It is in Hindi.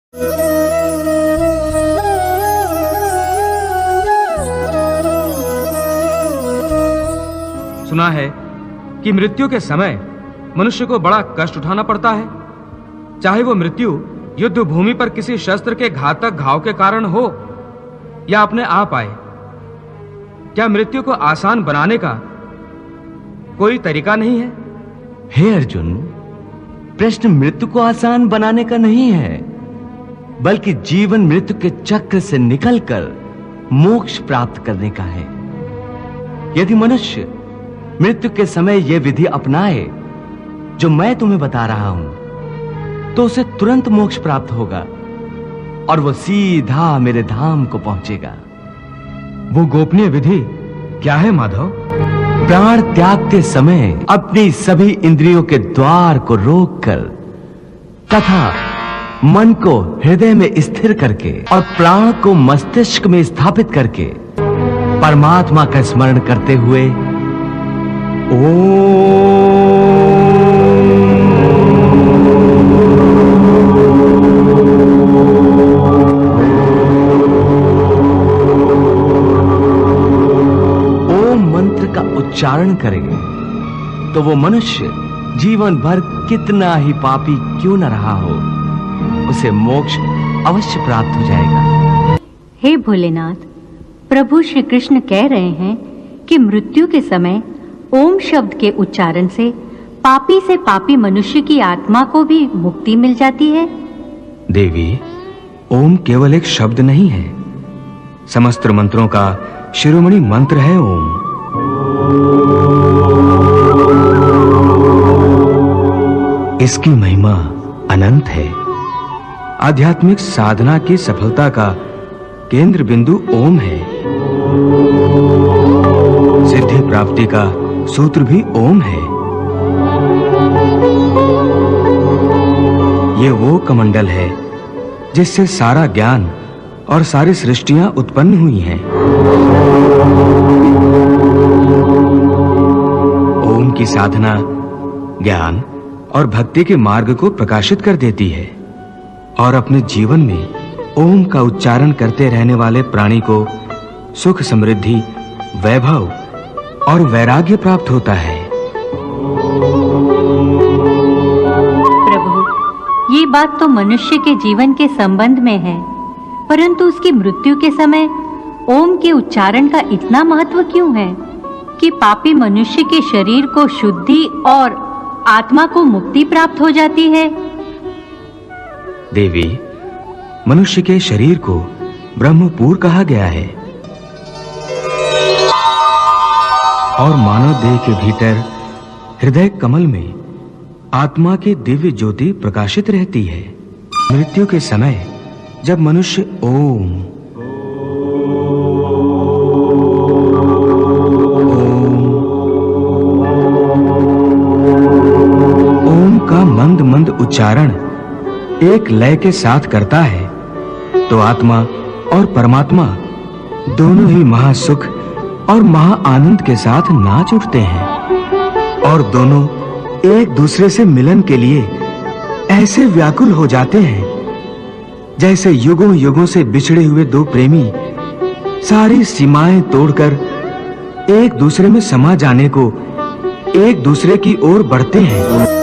सुना है कि मृत्यु के समय मनुष्य को बड़ा कष्ट उठाना पड़ता है, चाहे वो मृत्यु युद्ध भूमि पर किसी शस्त्र के घातक घाव के कारण हो या अपने आप आए। क्या मृत्यु को आसान बनाने का कोई तरीका नहीं है? हे अर्जुन, प्रश्न मृत्यु को आसान बनाने का नहीं है, बल्कि जीवन मृत्यु के चक्र से निकलकर मोक्ष प्राप्त करने का है। यदि मनुष्य मृत्यु के समय यह विधि अपनाए जो मैं तुम्हें बता रहा हूं, तो उसे तुरंत मोक्ष प्राप्त होगा और वो सीधा मेरे धाम को पहुंचेगा। वो गोपनीय विधि क्या है माधव? प्राण त्यागते समय अपनी सभी इंद्रियों के द्वार को रोककर तथा मन को हृदय में स्थिर करके और प्राण को मस्तिष्क में स्थापित करके परमात्मा का स्मरण करते हुए उच्चारण करे तो वो मनुष्य जीवन भर कितना ही पापी क्यों न रहा हो, उसे मोक्ष अवश्य प्राप्त हो जाएगा। हे भोलेनाथ, प्रभु श्री कृष्ण कह रहे हैं कि मृत्यु के समय ओम शब्द के उच्चारण से पापी मनुष्य की आत्मा को भी मुक्ति मिल जाती है। देवी, ओम केवल एक शब्द नहीं है, समस्त मंत्रों का शिरोमणि मंत्र है ओम। इसकी महिमा अनंत है। आध्यात्मिक साधना की सफलता का केंद्र बिंदु ओम है। सिद्धि प्राप्ति का सूत्र भी ओम है। ये वो कमंडल है जिससे सारा ज्ञान और सारी सृष्टियां उत्पन्न हुई हैं। ओम की साधना ज्ञान और भक्ति के मार्ग को प्रकाशित कर देती है और अपने जीवन में ओम का उच्चारण करते रहने वाले प्राणी को सुख, समृद्धि, वैभव और वैराग्य प्राप्त होता है। प्रभु, ये बात तो मनुष्य के जीवन के संबंध में है, परंतु उसकी मृत्यु के समय ओम के उच्चारण का इतना महत्व क्यों है कि पापी मनुष्य के शरीर को शुद्धि और आत्मा को मुक्ति प्राप्त हो जाती है? देवी, मनुष्य के शरीर को ब्रह्मपुर कहा गया है और मानव देह के भीतर हृदय कमल में आत्मा की दिव्य ज्योति प्रकाशित रहती है। मृत्यु के समय जब मनुष्य ओम का मंद मंद उच्चारण एक लय के साथ करता है, तो आत्मा और परमात्मा दोनों ही महासुख और महा आनंद के साथ नाच उठते हैं और दोनों एक दूसरे से मिलन के लिए ऐसे व्याकुल हो जाते हैं जैसे युगों युगों से बिछड़े हुए दो प्रेमी सारी सीमाएं तोड़कर एक दूसरे में समा जाने को एक दूसरे की ओर बढ़ते हैं।